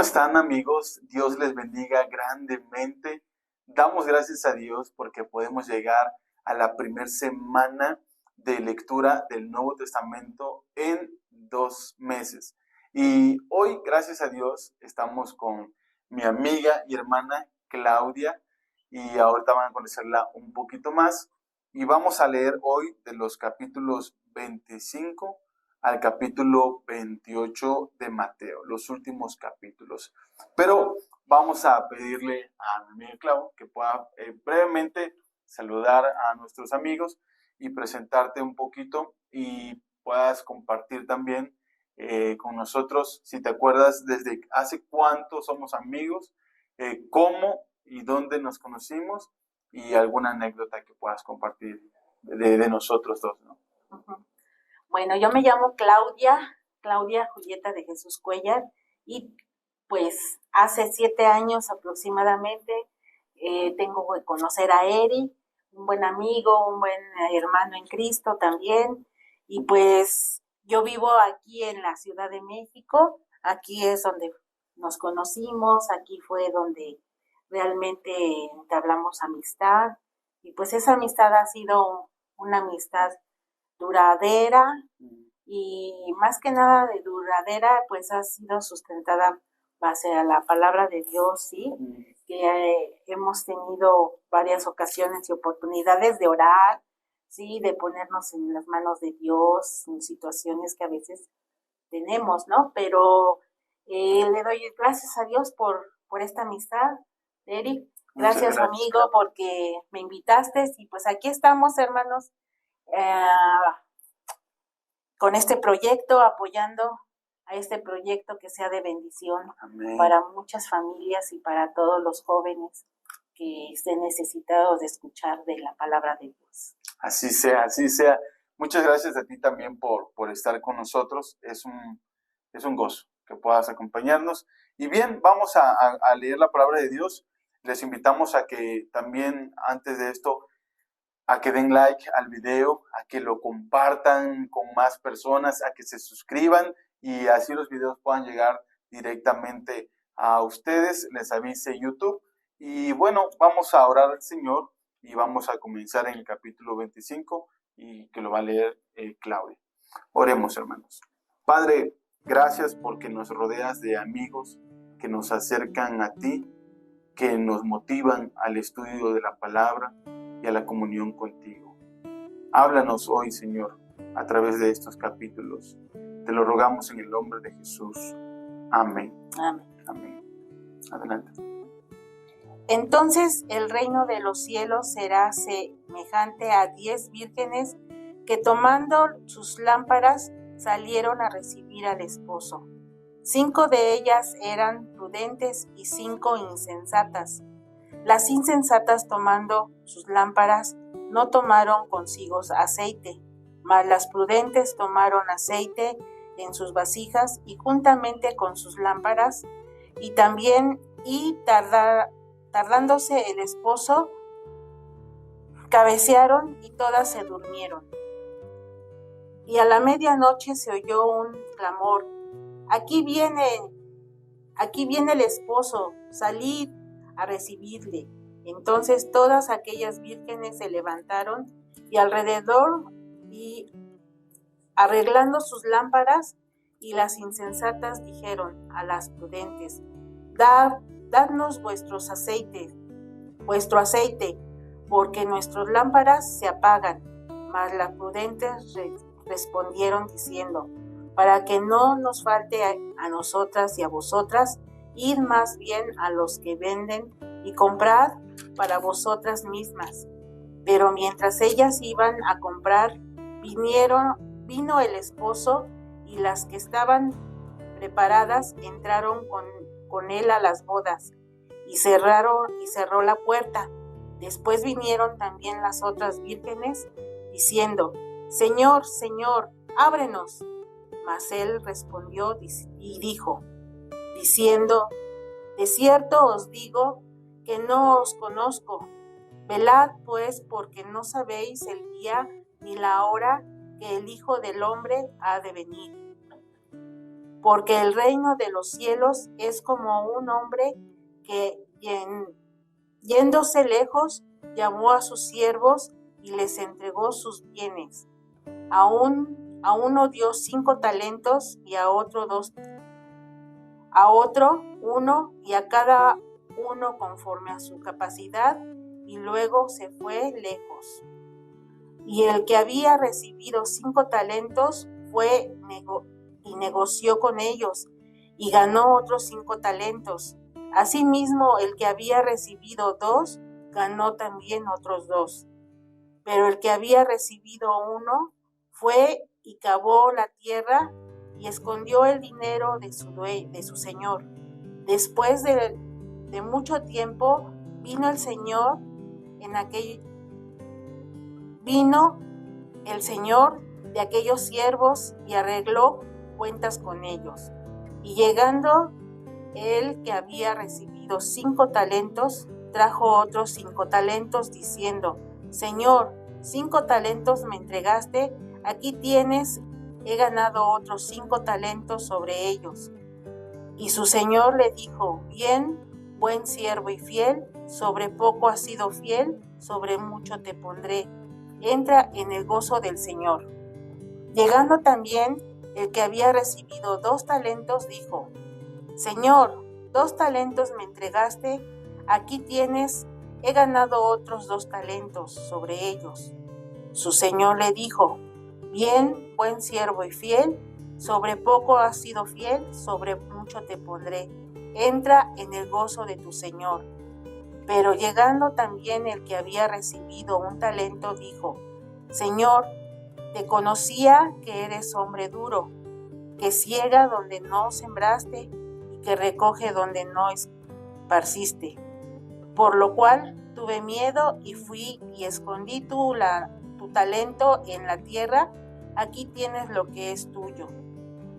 están, amigos? Dios les bendiga grandemente. Damos gracias a Dios porque podemos llegar a la primera semana de lectura del Nuevo Testamento en 2 meses. Y hoy, gracias a Dios, estamos con mi amiga y hermana Claudia, y ahorita van a conocerla un poquito más. Y vamos a leer hoy de los capítulos 25 al capítulo 28 de Mateo, los últimos capítulos. Pero vamos a pedirle a mi amiga Clau que pueda brevemente saludar a nuestros amigos y presentarte un poquito, y puedas compartir también con nosotros, si te acuerdas, desde hace cuánto somos amigos, cómo y dónde nos conocimos, y alguna anécdota que puedas compartir de nosotros dos, ¿no? Uh-huh. Bueno, yo me llamo Claudia Julieta de Jesús Cuellar, y pues hace 7 años aproximadamente tengo que conocer a Eri, un buen amigo, un buen hermano en Cristo también, y pues yo vivo aquí en la Ciudad de México. Aquí es donde nos conocimos, aquí fue donde realmente entablamos amistad, y pues esa amistad ha sido una amistad duradera, y más que nada de duradera, pues ha sido sustentada base a la palabra de Dios, ¿sí? Que hemos tenido varias ocasiones y oportunidades de orar, ¿sí? De ponernos en las manos de Dios en situaciones que a veces tenemos, ¿no? Pero le doy gracias a Dios por esta amistad, Eric. Gracias, amigo, porque me invitaste, y pues aquí estamos, hermanos, con este proyecto, apoyando a este proyecto que sea de bendición. Amén. Para muchas familias y para todos los jóvenes que estén necesitados de escuchar de la palabra de Dios. Así sea, así sea. Muchas gracias a ti también por estar con nosotros. Es un gozo que puedas acompañarnos. Y bien, vamos a leer la palabra de Dios. Les invitamos a que también, antes de esto, a que den like al video, a que lo compartan con más personas, a que se suscriban, y así los videos puedan llegar directamente a ustedes, les avise YouTube. Y bueno, vamos a orar al Señor y vamos a comenzar en el capítulo 25, y que lo va a leer Claudia. Oremos, hermanos. Padre, gracias porque nos rodeas de amigos que nos acercan a ti, que nos motivan al estudio de la palabra y a la comunión contigo. Háblanos hoy, Señor, a través de estos capítulos. Te lo rogamos en el nombre de Jesús. Amén. Amén. Amén. Adelante. Entonces el reino de los cielos será semejante a 10 vírgenes que, tomando sus lámparas, salieron a recibir al esposo. 5 de ellas eran prudentes y 5 insensatas. Las insensatas, tomando sus lámparas, no tomaron consigo aceite, mas las prudentes tomaron aceite en sus vasijas y juntamente con sus lámparas, tardándose el esposo, cabecearon y todas se durmieron. Y a la medianoche se oyó un clamor: Aquí viene el esposo, salid a recibirle. Entonces todas aquellas vírgenes se levantaron y alrededor, y arreglando sus lámparas, y las insensatas dijeron a las prudentes: dadnos vuestro aceite, porque nuestras lámparas se apagan. Mas las prudentes respondieron diciendo: para que no nos falte a nosotras y a vosotras, id más bien a los que venden y comprad para vosotras mismas. Pero mientras ellas iban a comprar, vino el esposo, y las que estaban preparadas entraron con él a las bodas, y cerró la puerta. Después vinieron también las otras vírgenes, diciendo: Señor, Señor, ábrenos. Mas él respondió y dijo, diciendo: de cierto os digo que no os conozco. Velad pues, porque no sabéis el día ni la hora que el Hijo del Hombre ha de venir. porque el reino de los cielos es como un hombre que yéndose lejos llamó a sus siervos y les entregó sus bienes. A uno dio 5 talentos y a otro 2, a otro 1 y a cada uno conforme a su capacidad, y luego se fue lejos. Y el que había recibido 5 talentos fue y negoció con ellos y ganó otros 5 talentos. Asimismo, el que había recibido 2 ganó también otros 2. Pero el que había recibido 1 fue y cavó la tierra y escondió el dinero de su señor. Después de mucho tiempo vino el Señor de aquellos siervos y arregló cuentas con ellos. Y llegando el que había recibido 5 talentos, trajo otros 5 talentos, diciendo: Señor, 5 talentos me entregaste, aquí tienes, he ganado otros 5 talentos sobre ellos. Y su señor le dijo: Bien, buen siervo y fiel, sobre poco has sido fiel, sobre mucho te pondré. Entra en el gozo del Señor. Llegando también el que había recibido 2 talentos, dijo: Señor, 2 talentos me entregaste, aquí tienes, he ganado otros 2 talentos sobre ellos. Su señor le dijo: Bien, buen siervo y fiel, sobre poco has sido fiel, sobre mucho te pondré. Entra en el gozo de tu señor. Pero llegando también el que había recibido 1 talento, dijo: Señor, te conocía que eres hombre duro, que siega donde no sembraste y que recoge donde no esparciste. Por lo cual tuve miedo y fui y escondí tu talento en la tierra, aquí tienes lo que es tuyo.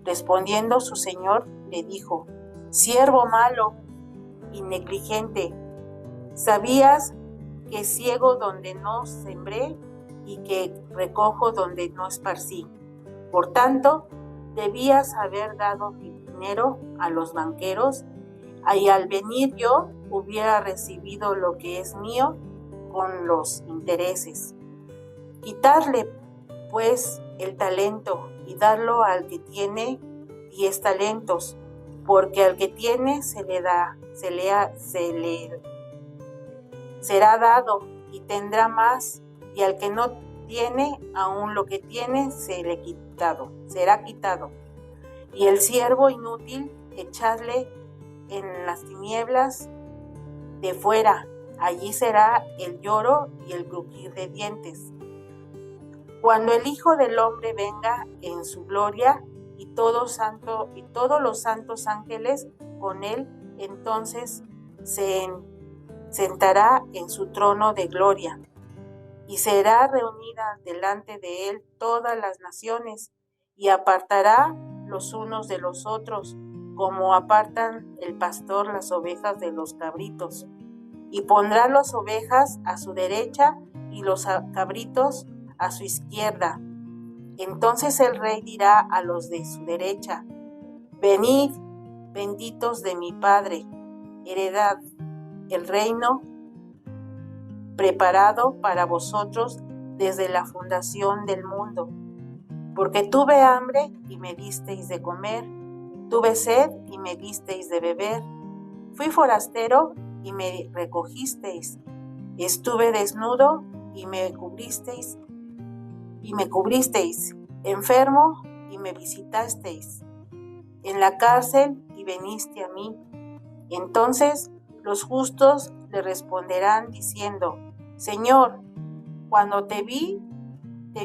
Respondiendo su señor le dijo: Siervo malo y negligente, ¿sabías que ciego donde no sembré y que recojo donde no esparcí? Por tanto, debías haber dado mi dinero a los banqueros, y al venir yo hubiera recibido lo que es mío con los intereses. Quitadle, pues, el talento y dadlo al que tiene 10 talentos, porque al que tiene se le será dado y tendrá más, y al que no tiene, aún lo que tiene será quitado. Y el siervo inútil, echadle en las tinieblas de fuera, allí será el lloro y el crujir de dientes. Cuando el Hijo del Hombre venga en su gloria y todos los santos ángeles con él, entonces se sentará en su trono de gloria, y será reunida delante de él todas las naciones, y apartará los unos de los otros, como apartan el pastor las ovejas de los cabritos, y pondrá las ovejas a su derecha y los cabritos a su izquierda. Entonces el rey dirá a los de su derecha: Venid, benditos de mi Padre, heredad el reino preparado para vosotros desde la fundación del mundo. Porque tuve hambre y me disteis de comer, tuve sed y me disteis de beber, fui forastero y me recogisteis, estuve desnudo y me cubristeis, enfermo y me visitasteis, en la cárcel y veniste a mí. Entonces los justos le responderán diciendo: Señor, cuando te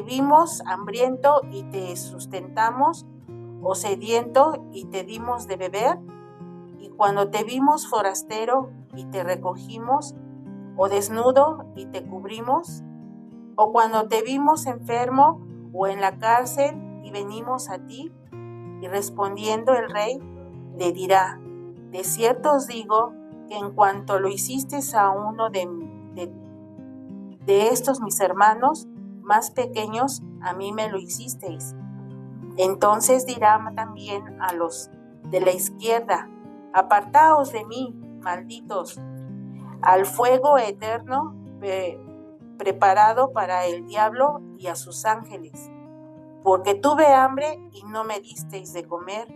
vimos hambriento y te sustentamos, o sediento y te dimos de beber, y cuando te vimos forastero y te recogimos, o desnudo y te cubrimos, o cuando te vimos enfermo o en la cárcel y venimos a ti. Y respondiendo el rey le dirá: de cierto os digo que en cuanto lo hicisteis a uno de estos mis hermanos más pequeños, a mí me lo hicisteis. Entonces dirá también a los de la izquierda: apartaos de mí, malditos, al fuego eterno preparado para el diablo y a sus ángeles. Porque tuve hambre y no me disteis de comer,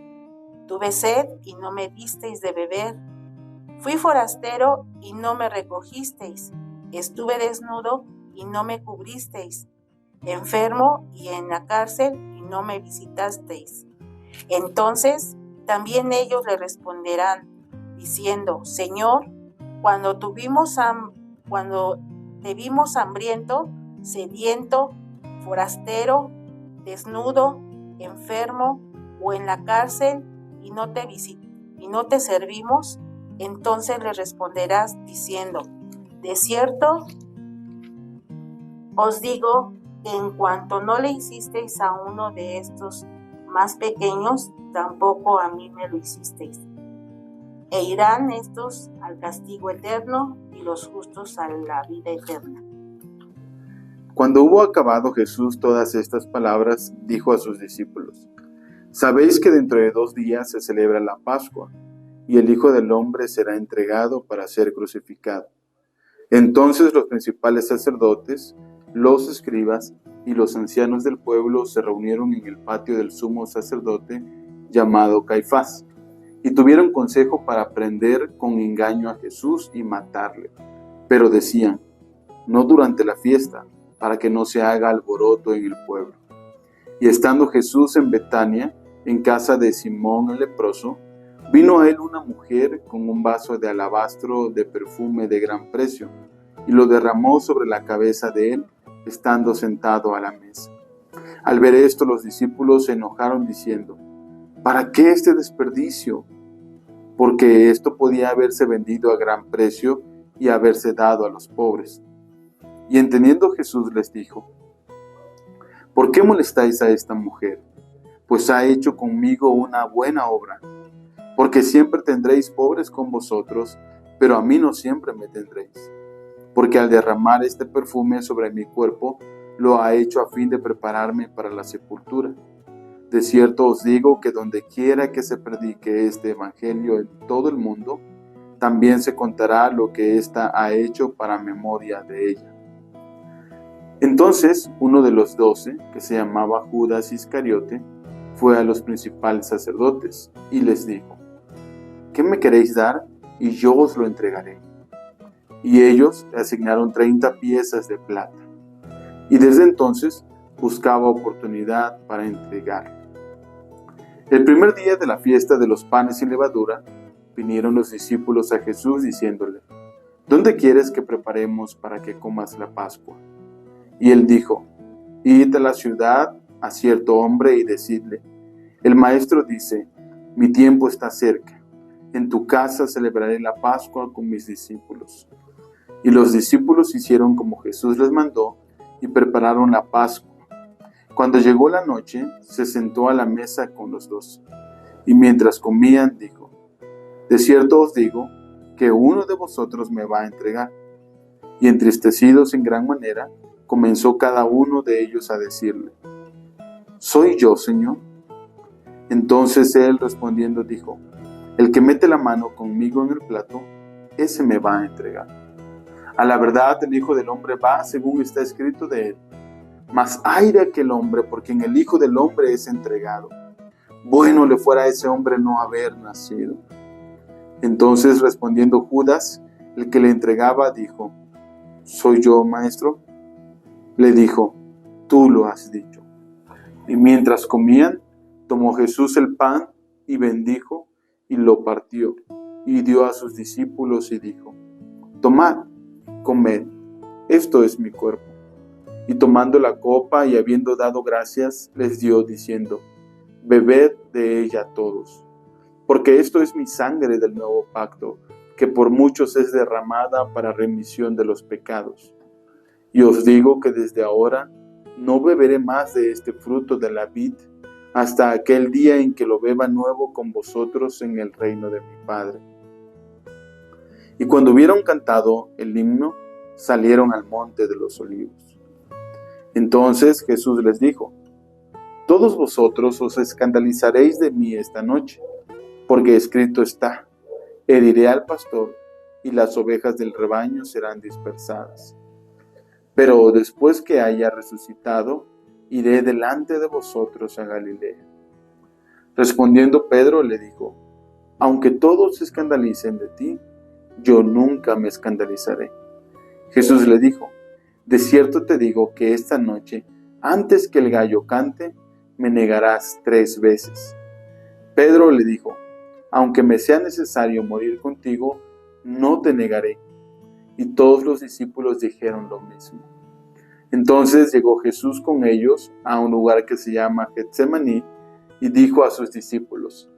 tuve sed y no me disteis de beber, fui forastero y no me recogisteis, estuve desnudo y no me cubristeis, enfermo y en la cárcel y no me visitasteis. Entonces también ellos le responderán, diciendo: Señor, cuando te vimos hambriento, sediento, forastero, desnudo, enfermo o en la cárcel y no te servimos, entonces le responderás diciendo: de cierto os digo que en cuanto no le hicisteis a uno de estos más pequeños, tampoco a mí me lo hicisteis. E irán estos al castigo eterno y los justos a la vida eterna. Cuando hubo acabado Jesús todas estas palabras, dijo a sus discípulos: Sabéis que dentro de 2 días se celebra la Pascua, y el Hijo del Hombre será entregado para ser crucificado. Entonces los principales sacerdotes, los escribas y los ancianos del pueblo se reunieron en el patio del sumo sacerdote llamado Caifás, y tuvieron consejo para prender con engaño a Jesús y matarle. Pero decían: no durante la fiesta, para que no se haga alboroto en el pueblo. Y estando Jesús en Betania, en casa de Simón el leproso, vino a él una mujer con un vaso de alabastro de perfume de gran precio, y lo derramó sobre la cabeza de él, estando sentado a la mesa. Al ver esto, los discípulos se enojaron diciendo: ¿para qué este desperdicio? Porque esto podía haberse vendido a gran precio y haberse dado a los pobres. Y entendiendo Jesús les dijo: ¿por qué molestáis a esta mujer? Pues ha hecho conmigo una buena obra. Porque siempre tendréis pobres con vosotros, pero a mí no siempre me tendréis. Porque al derramar este perfume sobre mi cuerpo, lo ha hecho a fin de prepararme para la sepultura. De cierto os digo que donde quiera que se predique este evangelio en todo el mundo, también se contará lo que ésta ha hecho para memoria de ella. Entonces uno de los 12, que se llamaba Judas Iscariote, fue a los principales sacerdotes y les dijo: ¿qué me queréis dar? Y yo os lo entregaré. Y ellos le asignaron 30 piezas de plata. Y desde entonces buscaba oportunidad para entregarlo. El primer día de la fiesta de los panes sin levadura, vinieron los discípulos a Jesús diciéndole: ¿dónde quieres que preparemos para que comas la Pascua? Y él dijo: id a la ciudad a cierto hombre y decidle: el maestro dice, mi tiempo está cerca, en tu casa celebraré la Pascua con mis discípulos. Y los discípulos hicieron como Jesús les mandó y prepararon la Pascua. Cuando llegó la noche, se sentó a la mesa con los 12. Y mientras comían, dijo: de cierto os digo que uno de vosotros me va a entregar. Y entristecidos en gran manera, comenzó cada uno de ellos a decirle: ¿soy yo, Señor? Entonces él respondiendo dijo: el que mete la mano conmigo en el plato, ese me va a entregar. A la verdad, el Hijo del Hombre va según está escrito de él. Mas ay de aquel hombre por quien el Hijo del Hombre es entregado. Bueno le fuera a ese hombre no haber nacido. Entonces respondiendo Judas, el que le entregaba, dijo: ¿soy yo, maestro? Le dijo: tú lo has dicho. Y mientras comían, tomó Jesús el pan y bendijo y lo partió y dio a sus discípulos y dijo: tomad, comed, esto es mi cuerpo. Y tomando la copa y habiendo dado gracias, les dio diciendo: bebed de ella todos, porque esto es mi sangre del nuevo pacto, que por muchos es derramada para remisión de los pecados. Y os digo que desde ahora no beberé más de este fruto de la vid, hasta aquel día en que lo beba nuevo con vosotros en el reino de mi Padre. Y cuando hubieron cantado el himno, salieron al monte de los olivos. Entonces Jesús les dijo: todos vosotros os escandalizaréis de mí esta noche, porque escrito está: heriré al pastor y las ovejas del rebaño serán dispersadas. Pero después que haya resucitado, iré delante de vosotros a Galilea. Respondiendo Pedro le dijo: aunque todos se escandalicen de ti, yo nunca me escandalizaré. Jesús le dijo: de cierto te digo que esta noche, antes que el gallo cante, me negarás 3 veces. Pedro le dijo: aunque me sea necesario morir contigo, no te negaré. Y todos los discípulos dijeron lo mismo. Entonces llegó Jesús con ellos a un lugar que se llama Getsemaní y dijo a sus discípulos: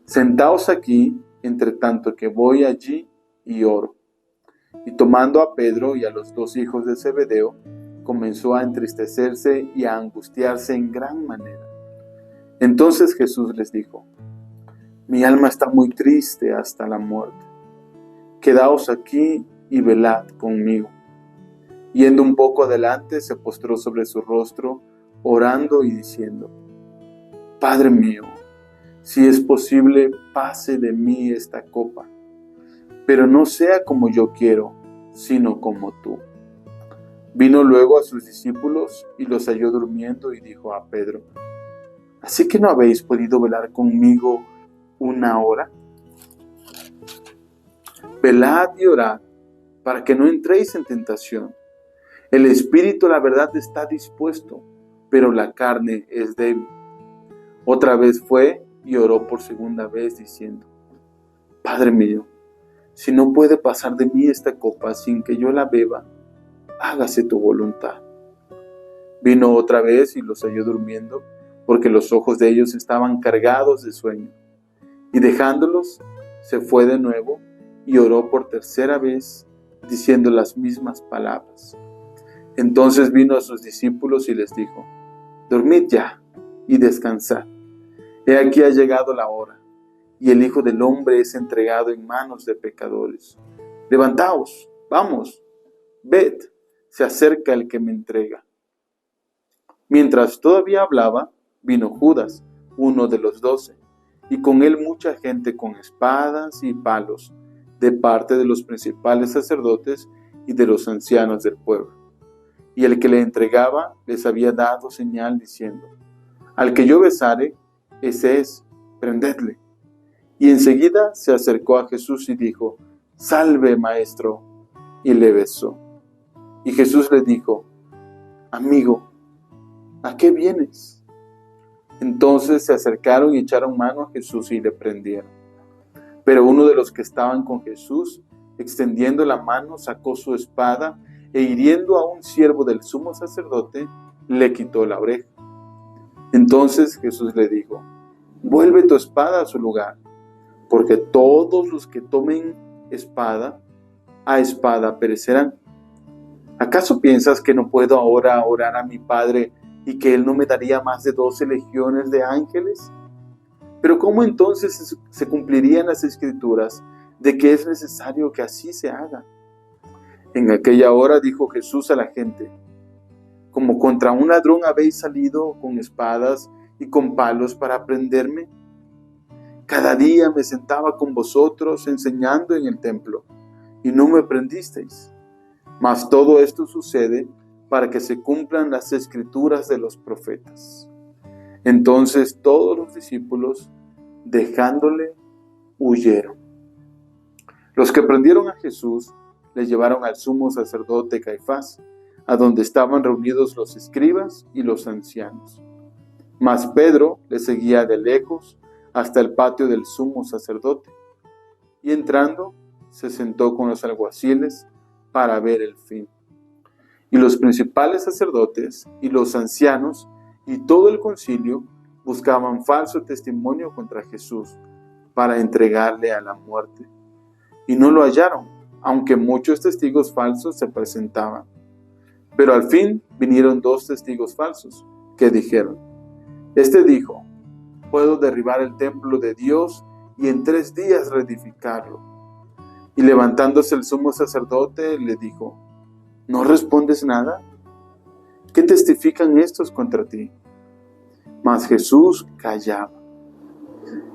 sentaos aquí, entre tanto que voy allí y oro. Y tomando a Pedro y a los 2 hijos de Zebedeo, comenzó a entristecerse y a angustiarse en gran manera. Entonces Jesús les dijo: mi alma está muy triste hasta la muerte. Quedaos aquí y velad conmigo. Yendo un poco adelante, se postró sobre su rostro, orando y diciendo: Padre mío, si es posible, pase de mí esta copa, pero no sea como yo quiero, sino como tú. Vino luego a sus discípulos y los halló durmiendo y dijo a Pedro: ¿así que no habéis podido velar conmigo 1 hora? Velad y orad, para que no entréis en tentación. El espíritu, la verdad, está dispuesto, pero la carne es débil. Otra vez fue y oró por 2ª vez, diciendo: Padre mío, si no puede pasar de mí esta copa sin que yo la beba, hágase tu voluntad. Vino otra vez y los halló durmiendo, porque los ojos de ellos estaban cargados de sueño. Y dejándolos, se fue de nuevo y oró por 3ª vez, diciendo las mismas palabras. Entonces vino a sus discípulos y les dijo: dormid ya y descansad. He aquí ha llegado la hora, y el Hijo del Hombre es entregado en manos de pecadores. Levantaos, vamos, ved, se acerca el que me entrega. Mientras todavía hablaba, vino Judas, uno de los 12, y con él mucha gente con espadas y palos, de parte de los principales sacerdotes y de los ancianos del pueblo. Y el que le entregaba les había dado señal diciendo: al que yo besare, ese es, prendedle. Y enseguida se acercó a Jesús y dijo: salve, maestro, y le besó. Y Jesús le dijo: amigo, ¿a qué vienes? Entonces se acercaron y echaron mano a Jesús y le prendieron. Pero uno de los que estaban con Jesús, extendiendo la mano, sacó su espada e hiriendo a un siervo del sumo sacerdote, le quitó la oreja. Entonces Jesús le dijo: vuelve tu espada a su lugar, porque todos los que tomen espada, a espada perecerán. ¿Acaso piensas que no puedo ahora orar a mi Padre y que Él no me daría más de 12 legiones de ángeles? Pero ¿cómo entonces se cumplirían las Escrituras de que es necesario que así se haga? En aquella hora dijo Jesús a la gente: ¿como contra un ladrón habéis salido con espadas y con palos para prenderme? Cada día me sentaba con vosotros enseñando en el templo, y no me prendisteis. Mas todo esto sucede para que se cumplan las Escrituras de los profetas. Entonces todos los discípulos, dejándole, huyeron. Los que prendieron a Jesús le llevaron al sumo sacerdote Caifás, a donde estaban reunidos los escribas y los ancianos. Mas Pedro le seguía de lejos hasta el patio del sumo sacerdote, y entrando se sentó con los alguaciles para ver el fin. Y los principales sacerdotes y los ancianos y todo el concilio buscaban falso testimonio contra Jesús para entregarle a la muerte. Y no lo hallaron, aunque muchos testigos falsos se presentaban. Pero al fin vinieron 2 testigos falsos, que dijeron: este dijo: puedo derribar el templo de Dios y en 3 días reedificarlo. Y levantándose el sumo sacerdote le dijo: ¿no respondes nada? ¿Qué testifican estos contra ti? Mas Jesús callaba.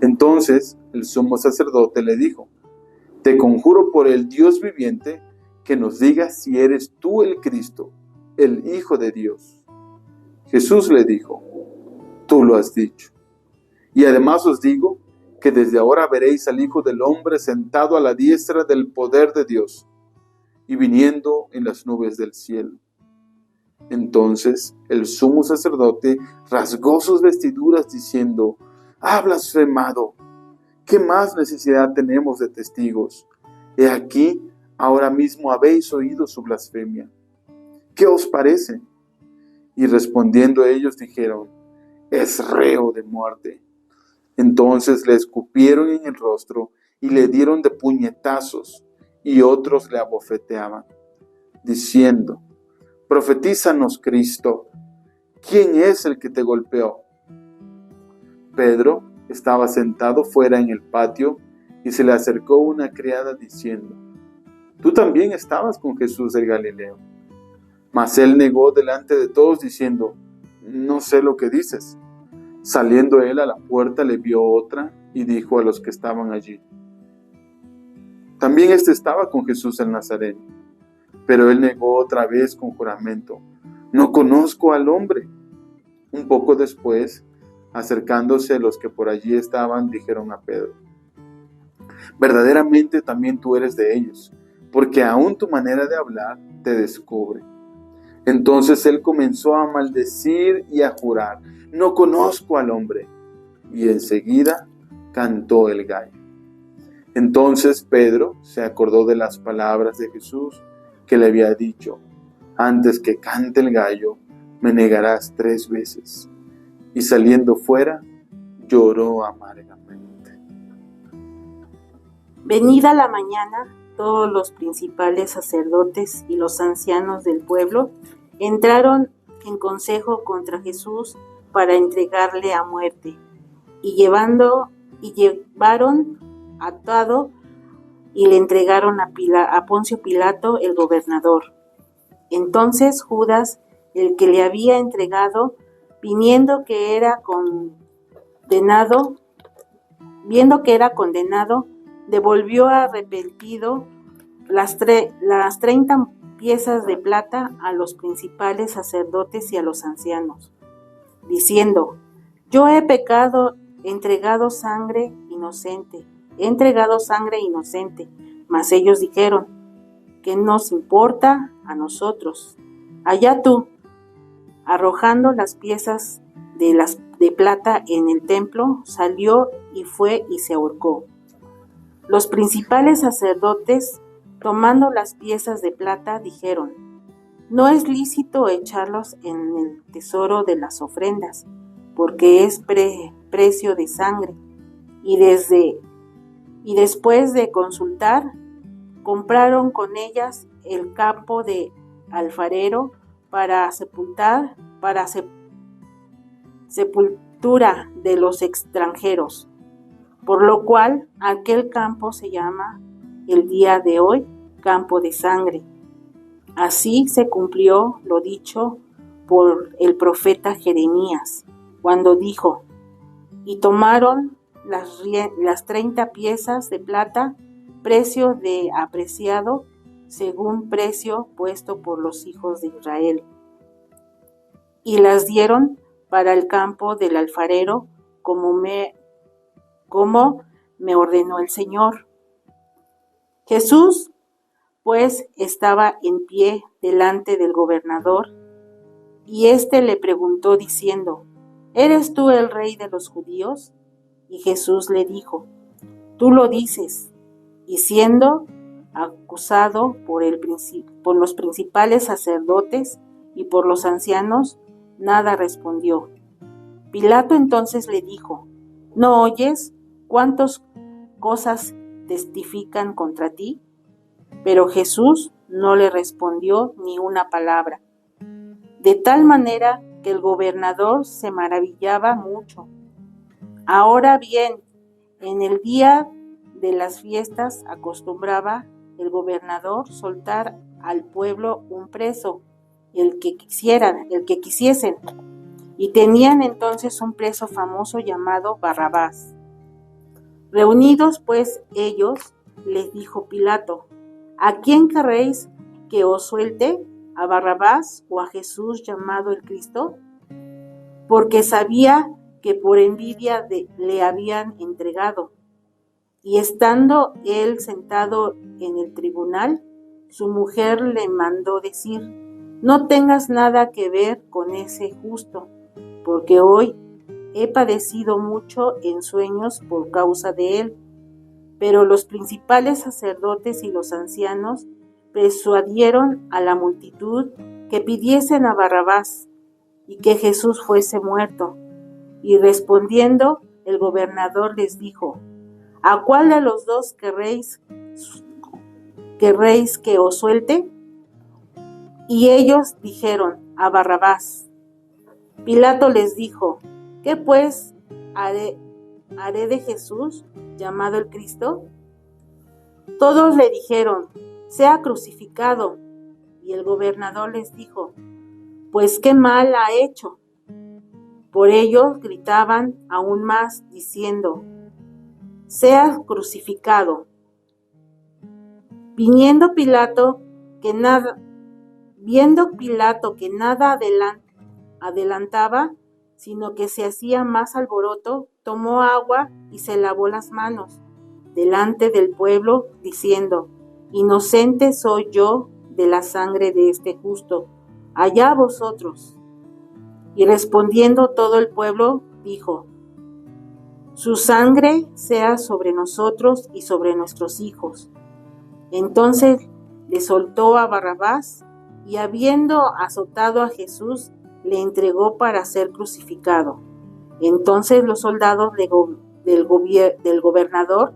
Entonces el sumo sacerdote le dijo: te conjuro por el Dios viviente que nos digas si eres tú el Cristo, el Hijo de Dios. Jesús le dijo: tú lo has dicho. Y además os digo que desde ahora veréis al Hijo del Hombre sentado a la diestra del poder de Dios y viniendo en las nubes del cielo. Entonces el sumo sacerdote rasgó sus vestiduras diciendo: ¡ha blasfemado! ¿Qué más necesidad tenemos de testigos? He aquí, ahora mismo habéis oído su blasfemia. ¿Qué os parece? Y respondiendo ellos dijeron: es reo de muerte. Entonces le escupieron en el rostro y le dieron de puñetazos, y otros le abofeteaban, diciendo: profetízanos, Cristo, ¿quién es el que te golpeó? Pedro estaba sentado fuera en el patio y se le acercó una criada diciendo: tú también estabas con Jesús el Galileo. Mas él negó delante de todos diciendo: no sé lo que dices. Saliendo él a la puerta le vio otra y dijo a los que estaban allí: también estaba con Jesús el Nazareno. Pero él negó otra vez con juramento: no conozco al hombre. Un poco después, acercándose los que por allí estaban, dijeron a Pedro: verdaderamente también tú eres de ellos, porque aún tu manera de hablar te descubre. Entonces él comenzó a maldecir y a jurar: no conozco al hombre. Y enseguida cantó el gallo. Entonces Pedro se acordó de las palabras de Jesús que le había dicho: antes que cante el gallo, me negarás 3 veces. Y saliendo fuera, lloró amargamente. Venida la mañana, todos los principales sacerdotes y los ancianos del pueblo entraron en consejo contra Jesús para entregarle a muerte, y llevaron atado y le entregaron a Poncio Pilato, el gobernador. Entonces Judas, el que le había entregado, viendo que era condenado, devolvió arrepentido las 30 piezas de plata a los principales sacerdotes y a los ancianos, diciendo: yo he pecado, he entregado sangre inocente. Mas ellos dijeron: ¿qué nos importa a nosotros? Allá tú. Arrojando las piezas de plata en el templo, salió y fue y se ahorcó. Los principales sacerdotes, tomando las piezas de plata, dijeron: no es lícito echarlos en el tesoro de las ofrendas, porque es precio de sangre. Y después de consultar, compraron con ellas el campo de alfarero para sepultura de los extranjeros, por lo cual aquel campo se llama el día de hoy campo de sangre. Así se cumplió lo dicho por el profeta Jeremías, cuando dijo: y tomaron las 30 piezas de plata, precio de apreciado, según precio puesto por los hijos de Israel, y las dieron para el campo del alfarero, como me ordenó el Señor. Jesús, pues, estaba en pie delante del gobernador, y éste le preguntó diciendo: ¿eres tú el rey de los judíos? Y Jesús le dijo: tú lo dices. Y siendo acusado por los principales sacerdotes y por los ancianos, nada respondió. Pilato entonces le dijo: ¿no oyes cuántas cosas testifican contra ti? Pero Jesús no le respondió ni una palabra, de tal manera que el gobernador se maravillaba mucho. Ahora bien, en el día de las fiestas acostumbraba el gobernador soltar al pueblo un preso, el que quisiesen, y tenían entonces un preso famoso llamado Barrabás. Reunidos pues ellos, les dijo Pilato: ¿A quién querréis que os suelte? ¿A Barrabás o a Jesús llamado el Cristo? Porque sabía que por envidia le habían entregado. Y estando él sentado en el tribunal, su mujer le mandó decir: no tengas nada que ver con ese justo, porque hoy he padecido mucho en sueños por causa de él. Pero los principales sacerdotes y los ancianos persuadieron a la multitud que pidiesen a Barrabás y que Jesús fuese muerto. Y respondiendo, el gobernador les dijo: ¿a cuál de los dos querréis que os suelte? Y ellos dijeron: a Barrabás. Pilato les dijo: ¿qué pues haré de Jesús, llamado el Cristo? Todos le dijeron: sea crucificado. Y el gobernador les dijo: pues qué mal ha hecho. Por ello gritaban aún más, diciendo: sea crucificado. Viendo Pilato que nada adelantaba, sino que se hacía más alboroto, tomó agua y se lavó las manos delante del pueblo, diciendo: inocente soy yo de la sangre de este justo, allá vosotros. Y respondiendo todo el pueblo, dijo: su sangre sea sobre nosotros y sobre nuestros hijos. Entonces le soltó a Barrabás, y habiendo azotado a Jesús, le entregó para ser crucificado. Entonces los soldados del gobernador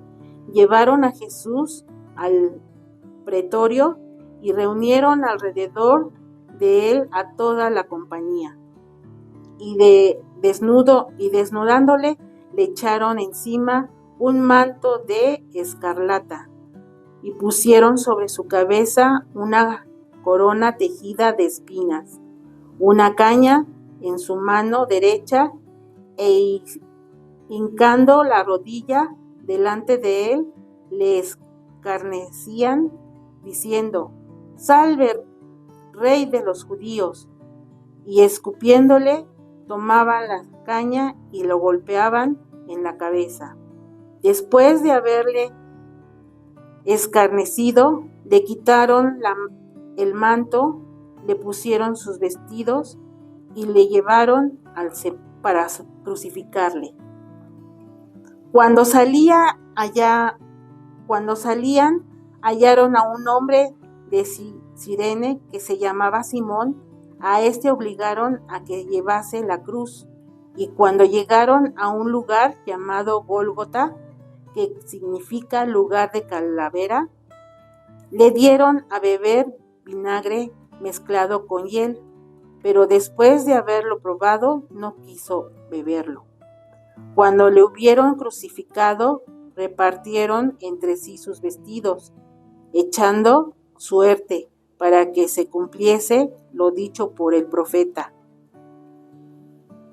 llevaron a Jesús al pretorio y reunieron alrededor de él a toda la compañía. Y desnudándole, le echaron encima un manto de escarlata y pusieron sobre su cabeza una corona tejida de espinas, una caña en su mano derecha, e hincando la rodilla delante de él, le escarnecían, diciendo: salve, rey de los judíos. Y escupiéndole, tomaban la caña y lo golpeaban en la cabeza. Después de haberle escarnecido, le quitaron el manto, le pusieron sus vestidos y le llevaron para crucificarle. Cuando salían, hallaron a un hombre de Cirene que se llamaba Simón. A este obligaron a que llevase la cruz, y cuando llegaron a un lugar llamado Gólgota, que significa lugar de calavera, le dieron a beber vinagre mezclado con hiel, pero después de haberlo probado, no quiso beberlo. Cuando le hubieron crucificado, repartieron entre sí sus vestidos, echando suerte para que se cumpliese lo dicho por el profeta: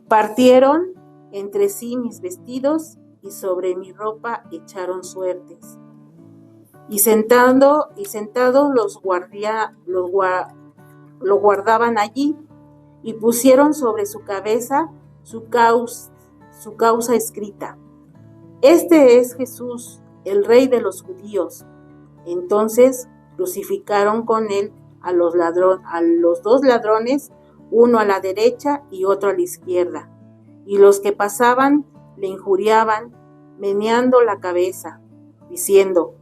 partieron entre sí mis vestidos y sobre mi ropa echaron suertes. Y sentados lo guardaban allí, y pusieron sobre su cabeza su causa escrita: este es Jesús, el Rey de los judíos. Entonces crucificaron con él a los dos ladrones, uno a la derecha y otro a la izquierda. Y los que pasaban le injuriaban, meneando la cabeza, diciendo: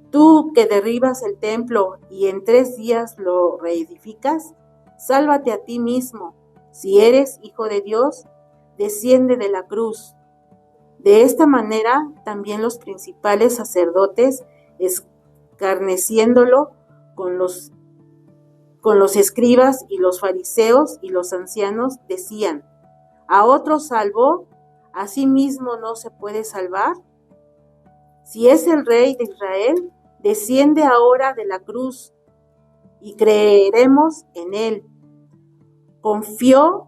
tú que derribas el templo y en 3 días lo reedificas, sálvate a ti mismo. Si eres hijo de Dios, desciende de la cruz. De esta manera también los principales sacerdotes, escarneciéndolo con los escribas y los fariseos y los ancianos, decían: ¿a otro salvó? ¿A sí mismo no se puede salvar? Si es el Rey de Israel, desciende ahora de la cruz y creeremos en él. Confió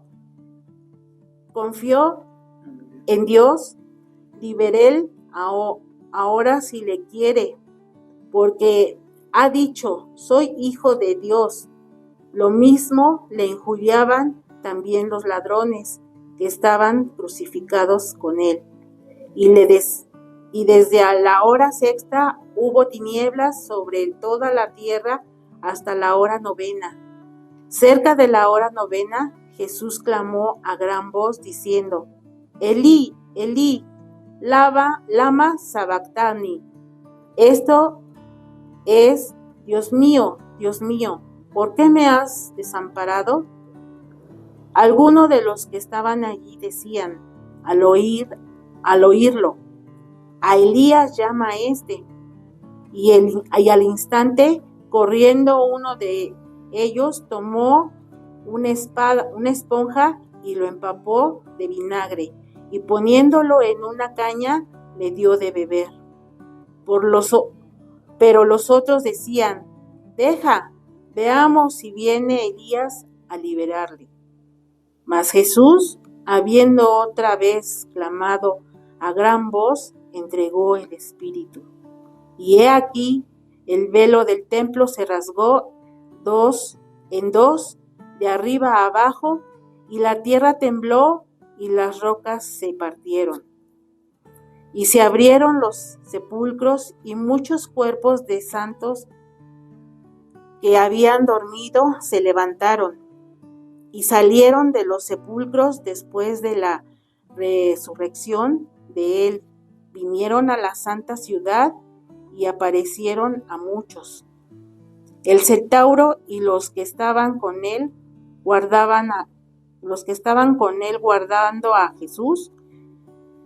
en Dios, liberél ahora si le quiere, porque ha dicho, soy hijo de Dios. Lo mismo le injuriaban también los ladrones que estaban crucificados con él. Y desde a la hora sexta hubo tinieblas sobre toda la tierra hasta la hora novena. Cerca de la hora novena, Jesús clamó a gran voz diciendo, Elí, Elí, lama sabactani. Esto es, Dios mío, ¿por qué me has desamparado? Algunos de los que estaban allí decían, al oírlo, a Elías llama a este. Y al instante, corriendo uno de ellos, tomó una esponja y lo empapó de vinagre, y poniéndolo en una caña, le dio de beber. Pero los otros decían, deja, veamos si viene Elías a liberarle. Mas Jesús, habiendo otra vez clamado a gran voz, entregó el Espíritu. Y he aquí, el velo del templo se rasgó en dos, de arriba a abajo, y la tierra tembló y las rocas se partieron. Y se abrieron los sepulcros y muchos cuerpos de santos que habían dormido se levantaron y salieron de los sepulcros después de la resurrección de él. Vinieron a la santa ciudad y aparecieron a muchos. El centauro y los que estaban con él guardando a Jesús,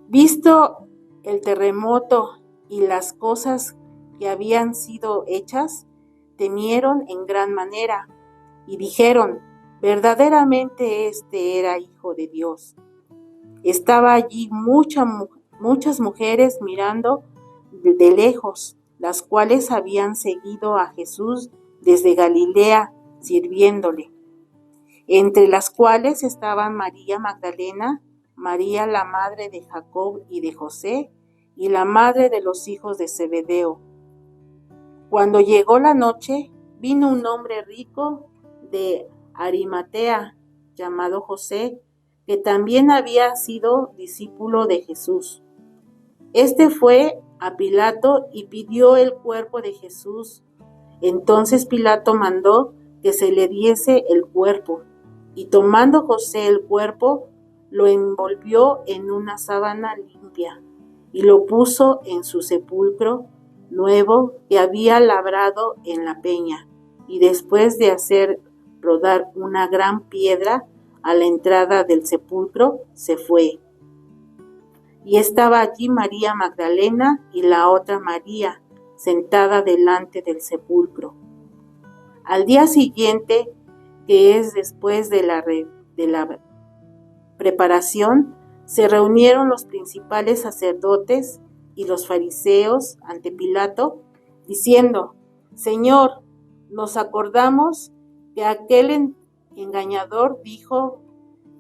visto el terremoto y las cosas que habían sido hechas, temieron en gran manera y dijeron, verdaderamente este era Hijo de Dios. Estaba allí muchas mujeres mirando de lejos, las cuales habían seguido a Jesús desde Galilea, sirviéndole, entre las cuales estaban María Magdalena, María la madre de Jacob y de José, y la madre de los hijos de Zebedeo. Cuando llegó la noche, vino un hombre rico de Arimatea, llamado José, que también había sido discípulo de Jesús. Este fue a Pilato y pidió el cuerpo de Jesús. Entonces Pilato mandó que se le diese el cuerpo, y tomando José el cuerpo, lo envolvió en una sábana limpia, y lo puso en su sepulcro nuevo que había labrado en la peña, y después de hacer rodar una gran piedra a la entrada del sepulcro, se fue. Y estaba allí María Magdalena y la otra María, sentada delante del sepulcro. Al día siguiente, que es después de la preparación, se reunieron los principales sacerdotes y los fariseos ante Pilato, diciendo, Señor, nos acordamos que aquel engañador dijo,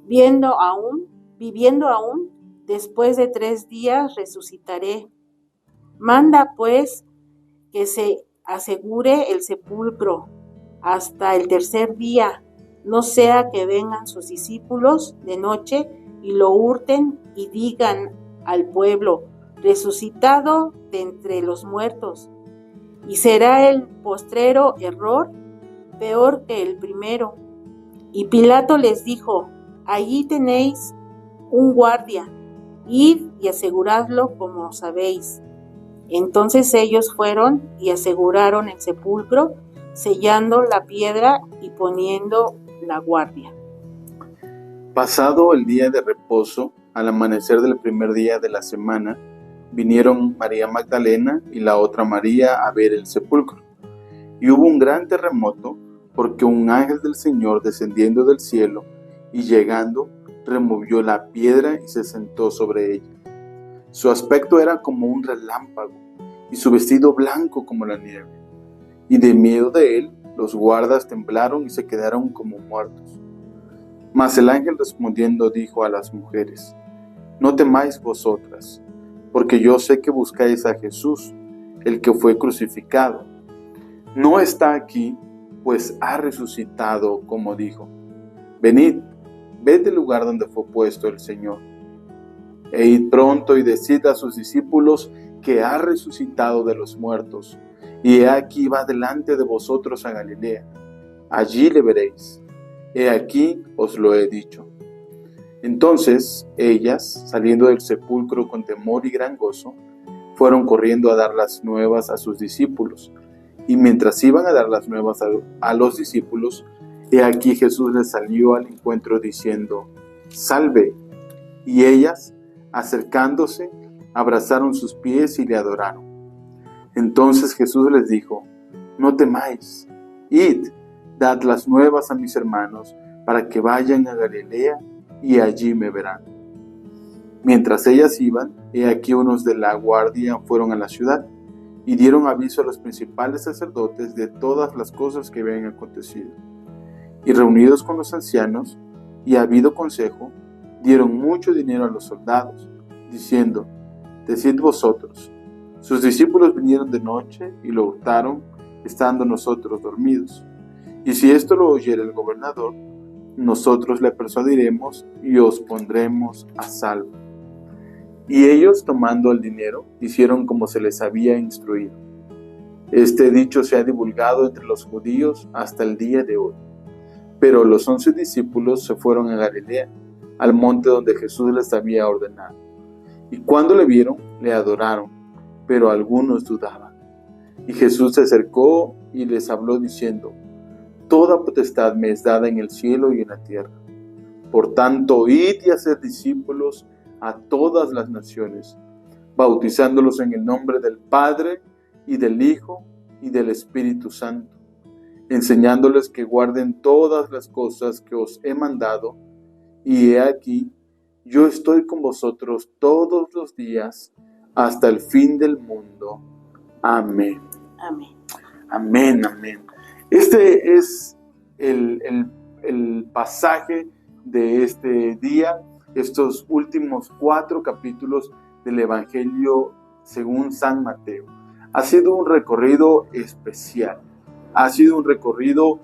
viviendo aún, después de 3 días resucitaré. Manda pues que se asegure el sepulcro hasta el tercer día, no sea que vengan sus discípulos de noche y lo hurten y digan al pueblo, resucitado de entre los muertos. Y será el postrero error peor que el primero. Y Pilato les dijo, allí tenéis un guardia, id y aseguradlo como sabéis. Entonces ellos fueron y aseguraron el sepulcro, sellando la piedra y poniendo la guardia. Pasado el día de reposo, al amanecer del primer día de la semana, vinieron María Magdalena y la otra María a ver el sepulcro. Y hubo un gran terremoto, porque un ángel del Señor descendiendo del cielo y llegando, removió la piedra y se sentó sobre ella. Su aspecto era como un relámpago, y su vestido blanco como la nieve. Y de miedo de él, los guardas temblaron y se quedaron como muertos. Mas el ángel respondiendo dijo a las mujeres, no temáis vosotras, porque yo sé que buscáis a Jesús, el que fue crucificado. No está aquí, pues ha resucitado, como dijo. Venid, ved del lugar donde fue puesto el Señor. E id pronto y decid a sus discípulos que ha resucitado de los muertos, y he aquí va delante de vosotros a Galilea. Allí le veréis. He aquí os lo he dicho. Entonces ellas, saliendo del sepulcro con temor y gran gozo, fueron corriendo a dar las nuevas a sus discípulos. Y mientras iban a dar las nuevas a los discípulos, he aquí Jesús les salió al encuentro diciendo: Salve. Y ellas, acercándose, abrazaron sus pies y le adoraron. Entonces Jesús les dijo: No temáis, id, dad las nuevas a mis hermanos, para que vayan a Galilea, y allí me verán. Mientras ellas iban, he aquí unos de la guardia fueron a la ciudad, y dieron aviso a los principales sacerdotes de todas las cosas que habían acontecido. Y reunidos con los ancianos, y habido consejo, dieron mucho dinero a los soldados, diciendo: Decid vosotros, sus discípulos vinieron de noche y lo hurtaron, estando nosotros dormidos. Y si esto lo oyere el gobernador, nosotros le persuadiremos y os pondremos a salvo. Y ellos, tomando el dinero, hicieron como se les había instruido. Este dicho se ha divulgado entre los judíos hasta el día de hoy. Pero los 11 discípulos se fueron a Galilea, al monte donde Jesús les había ordenado. Y cuando le vieron, le adoraron, pero algunos dudaban. Y Jesús se acercó y les habló diciendo: Toda potestad me es dada en el cielo y en la tierra. Por tanto, id y haced discípulos a todas las naciones, bautizándolos en el nombre del Padre, y del Hijo, y del Espíritu Santo, enseñándoles que guarden todas las cosas que os he mandado, y he aquí, yo estoy con vosotros todos los días, hasta el fin del mundo. Amén. Amén. Amén, amén. Este es el pasaje de este día, estos últimos 4 capítulos del Evangelio según San Mateo. Ha sido un recorrido especial, ha sido un recorrido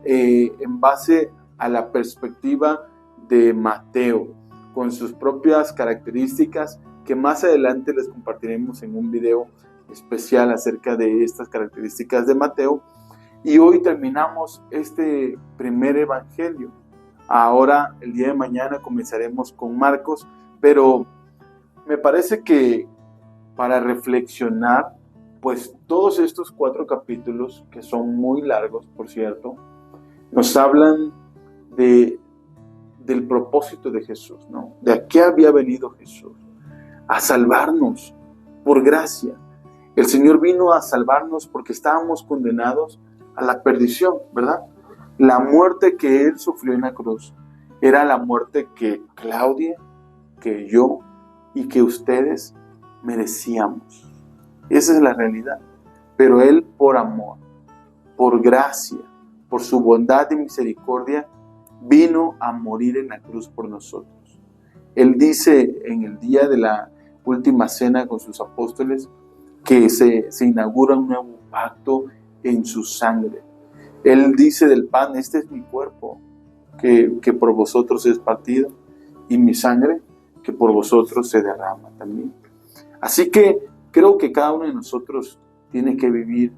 en base a la perspectiva de Mateo, con sus propias características que más adelante les compartiremos en un video especial acerca de estas características de Mateo. Y hoy terminamos este primer evangelio. Ahora, el día de mañana comenzaremos con Marcos, pero me parece que para reflexionar, pues todos estos 4 capítulos, que son muy largos, por cierto, nos hablan del propósito de Jesús, ¿no? De a qué había venido Jesús: a salvarnos por gracia. El Señor vino a salvarnos porque estábamos condenados a la perdición, ¿verdad? La muerte que Él sufrió en la cruz era la muerte que Claudia, que yo y que ustedes merecíamos. Esa es la realidad. Pero Él, por amor, por gracia, por su bondad y misericordia, vino a morir en la cruz por nosotros. Él dice en el día de la última cena con sus apóstoles que se inaugura un nuevo pacto en su sangre. Él dice del pan: este es mi cuerpo que por vosotros es partido, y mi sangre que por vosotros se derrama también. Así que creo que cada uno de nosotros tiene que vivir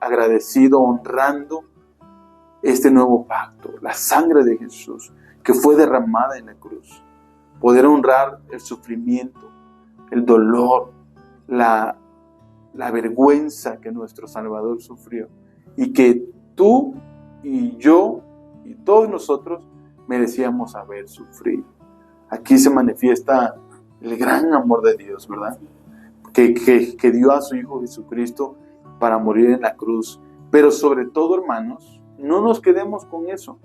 agradecido, honrando este nuevo pacto, la sangre de Jesús que fue derramada en la cruz. Poder honrar el sufrimiento, el dolor, la vergüenza que nuestro Salvador sufrió, y que tú y yo y todos nosotros merecíamos haber sufrido. Aquí se manifiesta el gran amor de Dios, ¿verdad? Que dio a su Hijo Jesucristo para morir en la cruz. Pero sobre todo, hermanos, no nos quedemos con eso,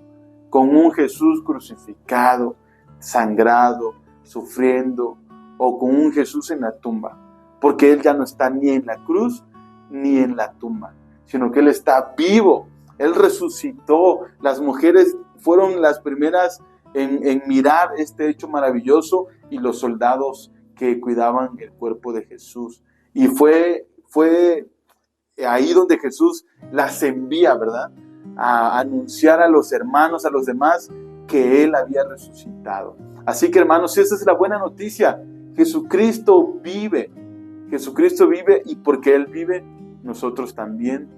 con un Jesús crucificado, sangrado, sufriendo, o con un Jesús en la tumba, porque Él ya no está ni en la cruz ni en la tumba, sino que Él está vivo. Él resucitó. Las mujeres fueron las primeras en mirar este hecho maravilloso, y los soldados que cuidaban el cuerpo de Jesús. Y fue ahí donde Jesús las envía, ¿verdad? A anunciar a los hermanos, a los demás, que Él había resucitado. Así que, hermanos, esa es la buena noticia. Jesucristo vive y porque Él vive, nosotros también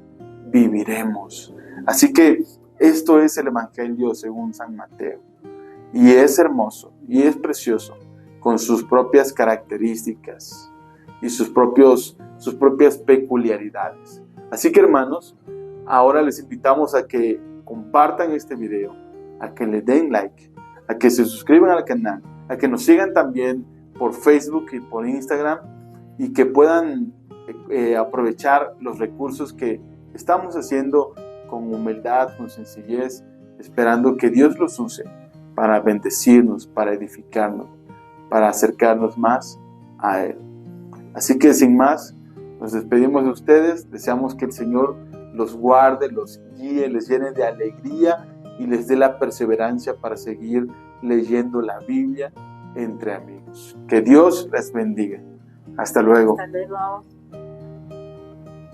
viviremos. Así que esto es el Evangelio según San Mateo. Y es hermoso, y es precioso, con sus propias características y sus propias peculiaridades. Así que, hermanos, ahora les invitamos a que compartan este video, a que le den like, a que se suscriban al canal, a que nos sigan también por Facebook y por Instagram, y que puedan aprovechar los recursos que estamos haciendo con humildad, con sencillez, esperando que Dios los use para bendecirnos, para edificarnos, para acercarnos más a Él. Así que sin más, nos despedimos de ustedes, deseamos que el Señor los guarde, los guíe, les llene de alegría y les dé la perseverancia para seguir leyendo la Biblia entre amigos. Que Dios les bendiga. Hasta luego. Hasta luego.